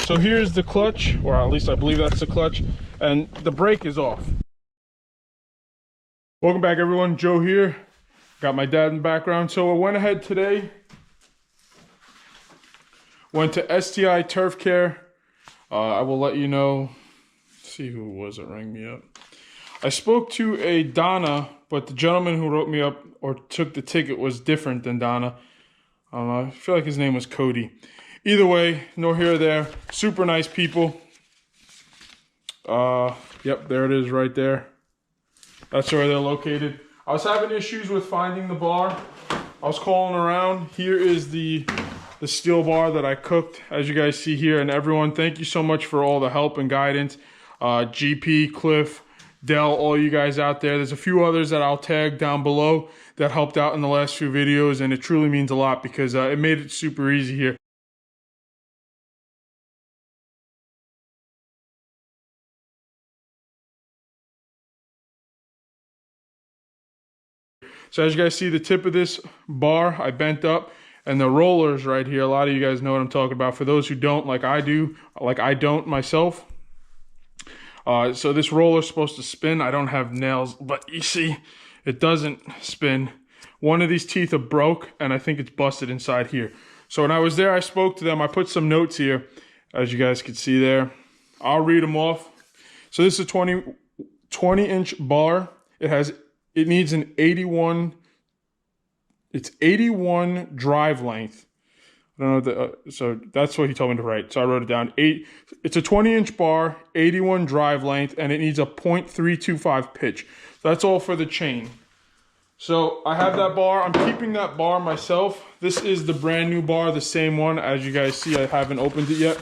So here's the clutch, or at least I believe that's the clutch, and the brake is off. Welcome back everyone, Joe here. Got my dad in the background. So I went ahead today, went to STI Turf Care. I will let you know, let's see who it was that rang me up. I spoke to a Donna, but the gentleman who wrote me up or took the ticket was different than Donna. I don't know, I feel like his name was Cody. Either way, nor here or there. Super nice people. Yep, there it is right there. That's where they're located. I was having issues with finding the bar. I was calling around. Here is the steel bar that I cooked, as you guys see here. And everyone, thank you so much for all the help and guidance. GP, Cliff, Dell, all you guys out there. There's a few others that I'll tag down below that helped out in the last few videos, and it truly means a lot because it made it super easy here. So as you guys see, the tip of this bar I bent up, and the rollers right here, a lot of you guys know what I'm talking about. For those who don't, like I do, like I don't myself. So this roller is supposed to spin. I don't have nails, but you see, it doesn't spin. One of these teeth are broke, and I think it's busted inside here. So when I was there, I spoke to them. I put some notes here, as you guys can see there. I'll read them off. So this is a 20-inch bar. It needs an 81 drive length. I don't know so that's what he told me to write. So I wrote it down. It's a 20-inch bar, 81 drive length, and it needs a .325 pitch. So that's all for the chain. So I have that bar. I'm keeping that bar myself. This is the brand new bar, the same one. As you guys see, I haven't opened it yet.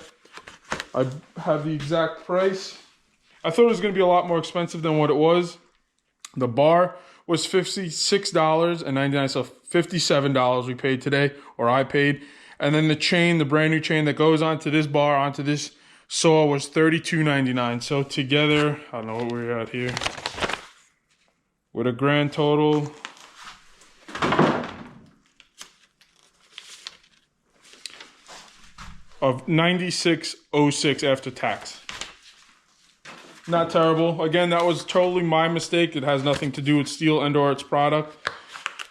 I have the exact price. I thought it was going to be a lot more expensive than what it was. The bar was $56.99, so $57 we paid today, or I paid. And then the chain, the brand new chain that goes onto this bar, onto this saw, was $32.99. So together, I don't know what we're at here, with a grand total of $96.06 after tax. Not terrible. Again, that was totally my mistake. It has nothing to do with STIHL and or its product.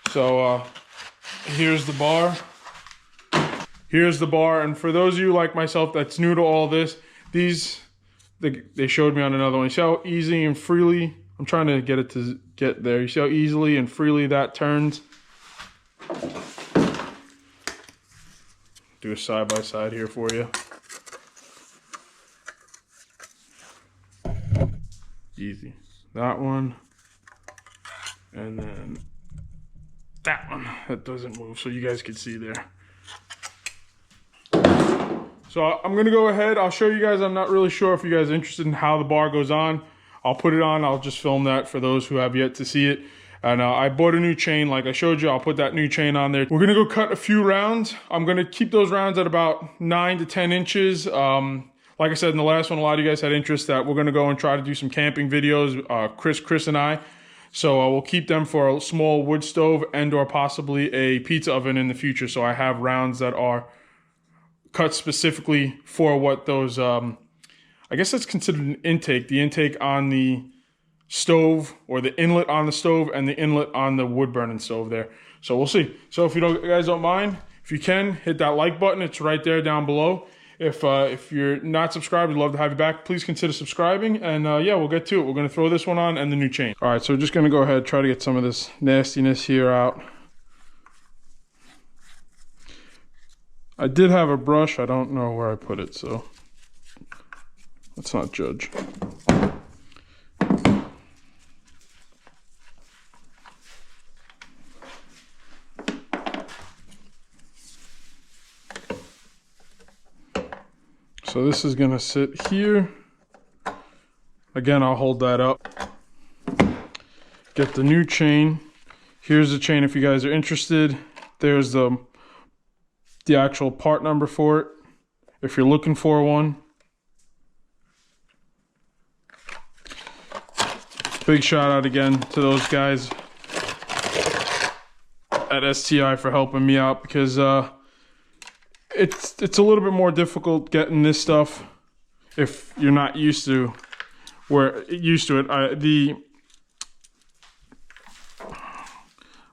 So here's the bar. Here's the bar. And for those of you like myself that's new to all this, they showed me on another one. You see how easy and freely, I'm trying to get it to get there. You see how easily and freely that turns? Do a side by side here for you. Easy. That one. And then that one. That doesn't move, so you guys can see there. So I'm going to go ahead. I'll show you guys. I'm not really sure if you guys are interested in how the bar goes on. I'll put it on. I'll just film that for those who have yet to see it. And I bought a new chain like I showed you. I'll put that new chain on there. We're going to go cut a few rounds. I'm going to keep those rounds at about 9 to 10 inches. Like I said in the last one, a lot of you guys had interest that we're going to go and try to do some camping videos, Chris and I. So we'll keep them for a small wood stove and or possibly a pizza oven in the future. So I have rounds that are cut specifically for what those, I guess that's considered an intake. The intake on the stove, or the inlet on the stove, and the inlet on the wood burning stove there. So we'll see. So if you guys don't mind, if you can, hit that like button. It's right there down below. If you're not subscribed, we'd love to have you back. Please consider subscribing, and yeah, we'll get to it. We're going to throw this one on and the new chain. All right, so we're just going to go ahead and try to get some of this nastiness here out. I did have a brush. I don't know where I put it, so let's not judge. So this is going to sit here. Again, I'll hold that up. Get the new chain. Here's the chain if you guys are interested. There's the actual part number for it, if you're looking for one. Big shout out again to those guys at STI for helping me out, because it's a little bit more difficult getting this stuff if you're not used to it.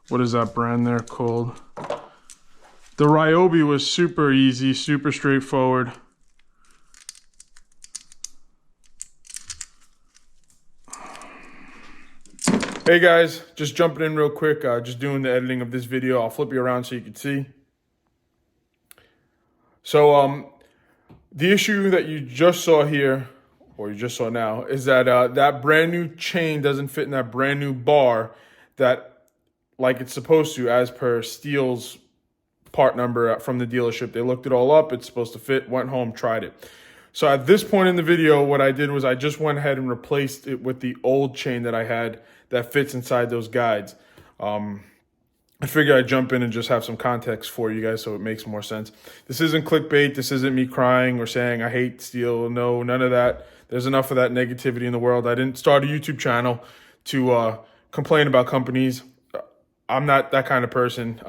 What is that brand there called? The Ryobi was super easy, super straightforward. Hey guys, just jumping in real quick, just doing the editing of this video. I'll flip you around so you can see. So the issue that you just saw here, or you just saw now, is that that brand new chain doesn't fit in that brand new bar that, like it's supposed to, as per STIHL's part number from the dealership. They looked it all up, it's supposed to fit, went home, tried it. So at this point in the video, what I did was I just went ahead and replaced it with the old chain that I had that fits inside those guides. I figured I'd jump in and just have some context for you guys so it makes more sense. This isn't clickbait. This isn't me crying or saying I hate STIHL. No, none of that. There's enough of that negativity in the world. I didn't start a YouTube channel to complain about companies. I'm not that kind of person.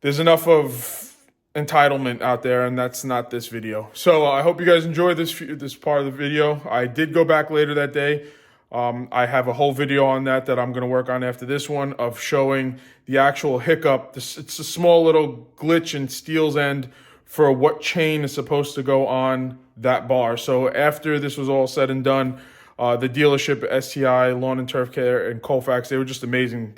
There's enough of entitlement out there, and that's not this video. So I hope you guys enjoy this part of the video. I did go back later that day. I have a whole video on that I'm going to work on after this one of showing the actual hiccup. It's a small little glitch in STIHL's end for what chain is supposed to go on that bar. So after this was all said and done, the dealership, STI, Lawn and Turf Care, and Colfax, they were just amazing.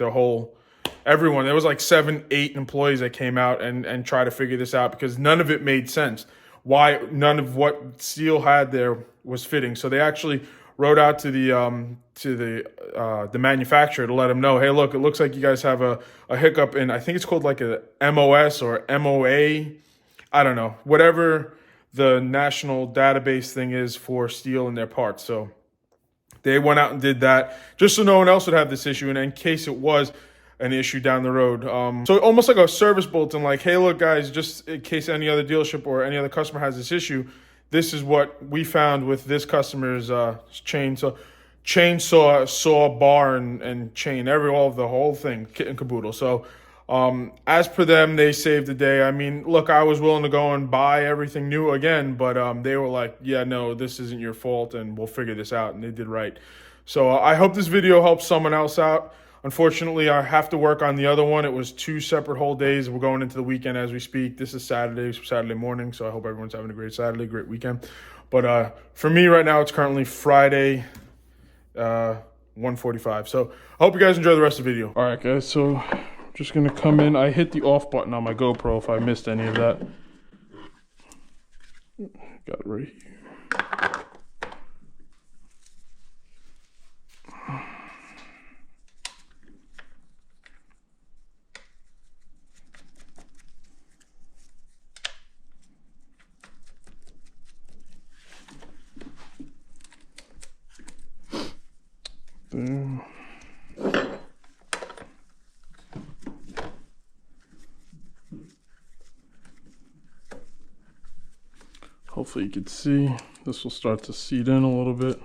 Everyone, there was like 7, 8 employees that came out and tried to figure this out because none of it made sense. Why none of what STIHL had there was fitting. So they actually wrote out to the manufacturer to let them know, hey, look, it looks like you guys have a hiccup in, I think it's called like a MOS or MOA. I don't know, whatever the national database thing is for STIHL and their parts. So they went out and did that just so no one else would have this issue. And in case it was an issue down the road. So almost like a service bulletin, like, hey, look, guys, just in case any other dealership or any other customer has this issue, this is what we found with this customer's chainsaw, saw, bar, and chain, the whole thing, kit and caboodle. So as per them, they saved the day. I mean, look, I was willing to go and buy everything new again, but they were like, yeah, no, this isn't your fault, and we'll figure this out, and they did right. So I hope this video helps someone else out. Unfortunately, I have to work on the other one. It was 2 separate whole days. We're going into the weekend as we speak. This is Saturday morning, so I hope everyone's having a great Saturday, great weekend. But for me right now, it's currently Friday, 1:45. So I hope you guys enjoy the rest of the video. All right, guys, so I'm just going to come in. I hit the off button on my GoPro if I missed any of that. Got it right here. Hopefully you can see this will start to seed in a little bit.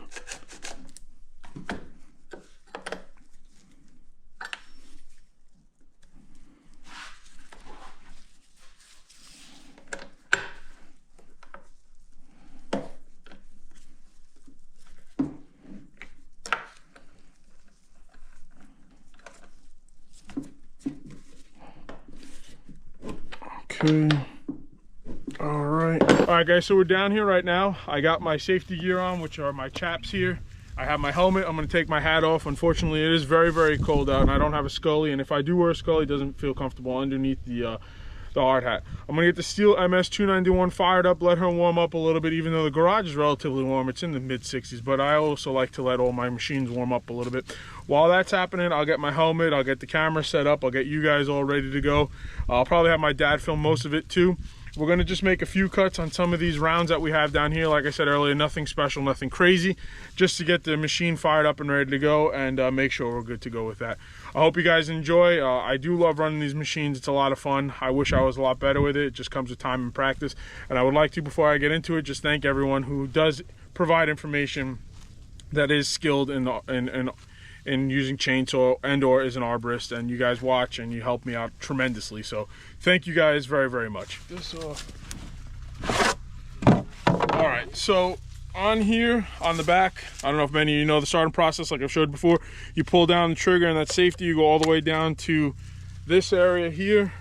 Okay. All right, guys, so we're down here right now. I got my safety gear on, which are my Chaps here. I have my helmet. I'm going to take my hat off. Unfortunately, it is very, very cold out, and I don't have a Scully. And if I do wear a Scully, it doesn't feel comfortable underneath the hard hat. I'm going to get the STIHL MS-291 fired up, let her warm up a little bit, even though the garage is relatively warm. It's in the mid-60s, but I also like to let all my machines warm up a little bit. While that's happening, I'll get my helmet, I'll get the camera set up, I'll get you guys all ready to go. I'll probably have my dad film most of it too. We're going to just make a few cuts on some of these rounds that we have down here. Like I said earlier, nothing special, nothing crazy, just to get the machine fired up and ready to go and make sure we're good to go with that. I hope you guys enjoy. I do love running these machines. It's a lot of fun. I wish I was a lot better with it. It just comes with time and practice. And I would like to, before I get into it, just thank everyone who does provide information that is skilled in in using chainsaw and or as an arborist, and you guys watch and you help me out tremendously. So thank you guys very, very much. This all right, so on here on the back, I don't know if many of you know the starting process. Like I've showed before, you pull down the trigger and that safety, you go all the way down to this area here.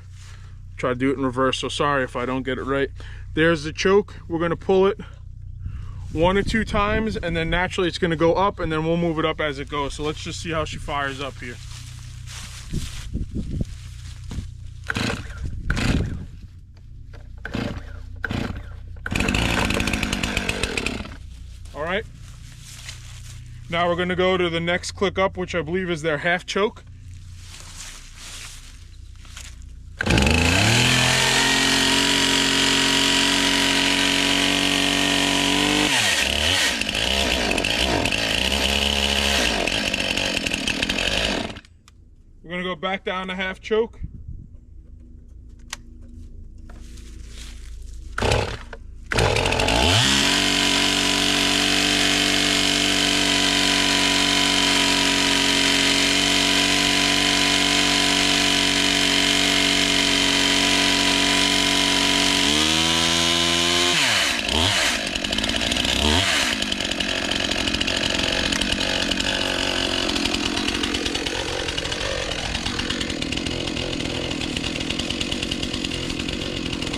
Try to do it in reverse, so sorry if I don't get it right. There's the choke. We're going to pull it 1 or 2 times, and then naturally it's going to go up, and then we'll move it up as it goes. So let's just see how she fires up here. All right, now we're going to go to the next click up, which I believe is their half choke. We're going to go back down to half choke.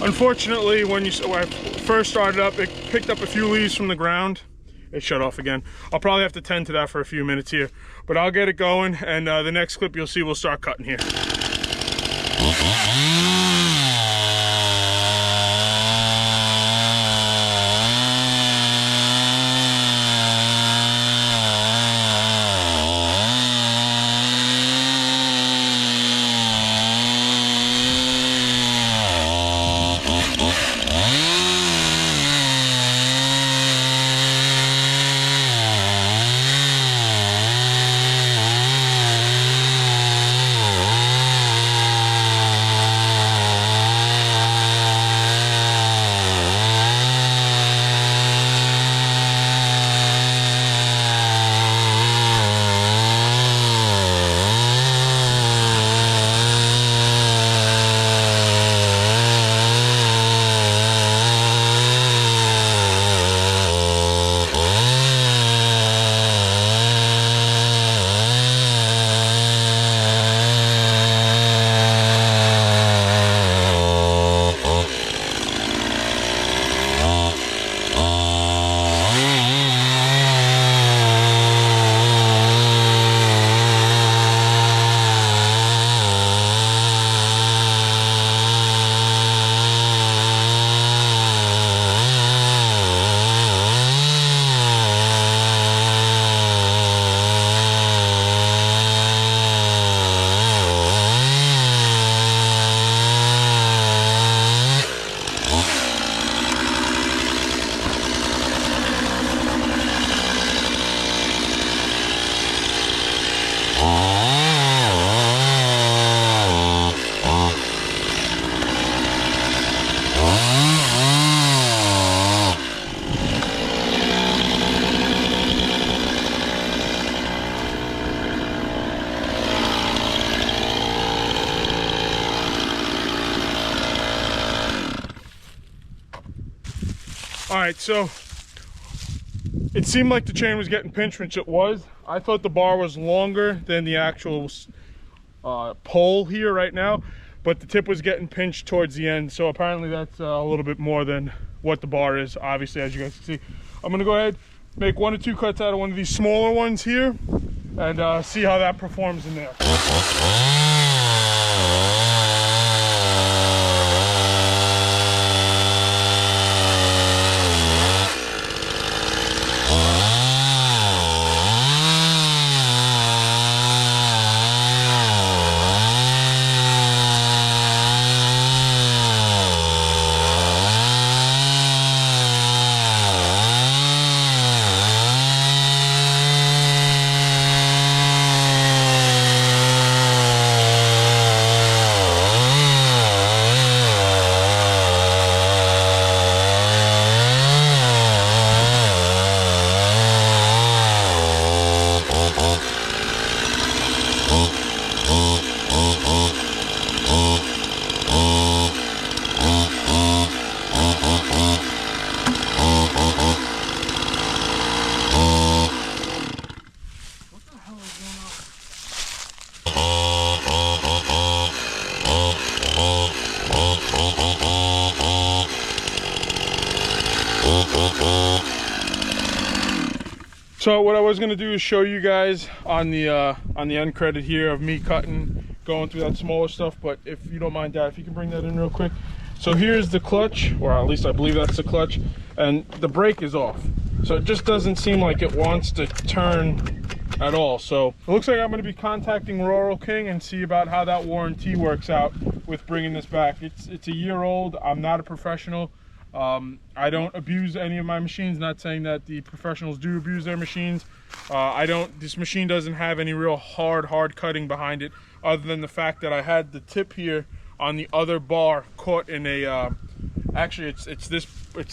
Unfortunately, when I first started up, it picked up a few leaves from the ground. It shut off again. I'll probably have to tend to that for a few minutes here, but I'll get it going, and the next clip you'll see we'll start cutting here. All right, so it seemed like the chain was getting pinched, which it was. I thought the bar was longer than the actual pole here right now, but the tip was getting pinched towards the end. So apparently that's a little bit more than what the bar is, obviously, as you guys can see. I'm gonna go ahead, make 1 or 2 cuts out of one of these smaller ones here, and see how that performs in there. So what I was gonna do is show you guys on the end credit here of me cutting, going through that smaller stuff, but if you don't mind, Dad, if you can bring that in real quick. So here's the clutch, or at least I believe that's the clutch, and the brake is off. So it just doesn't seem like it wants to turn at all. So it looks like I'm gonna be contacting Rural King and see about how that warranty works out with bringing this back. It's a year old. I'm not a professional. I don't abuse any of my machines, not saying that the professionals do abuse their machines. This machine doesn't have any real hard cutting behind it, other than the fact that I had the tip here on the other bar caught in a, actually it's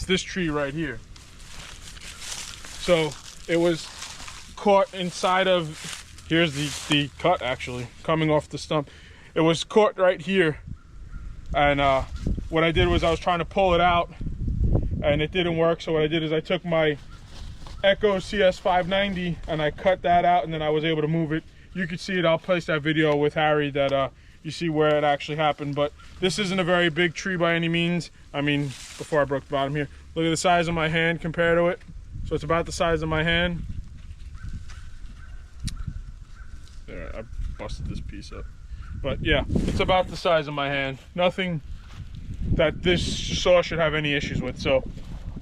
this tree right here. So it was caught inside of, here's the cut actually, coming off the stump. It was caught right here. And what I did was I was trying to pull it out and it didn't work. So what I did is I took my Echo CS590 and I cut that out, and then I was able to move it. You could see it. I'll place that video with Harry that you see where it actually happened. But this isn't a very big tree by any means. I mean, before I broke the bottom here, look at the size of my hand compared to it. So it's about the size of my hand. There, I busted this piece up. But yeah, it's about the size of my hand. Nothing that this saw should have any issues with. So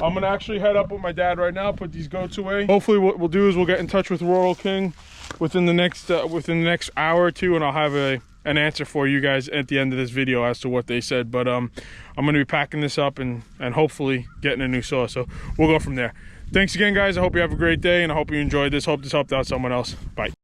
I'm gonna actually head up with my dad right now, put these goats away. Hopefully what we'll do is we'll get in touch with Rural King within the next hour or two, and I'll have an answer for you guys at the end of this video as to what they said. But I'm gonna be packing this up and hopefully getting a new saw. So we'll go from there. Thanks again, guys. I hope you have a great day, and I hope you enjoyed this. Hope this helped out someone else. Bye.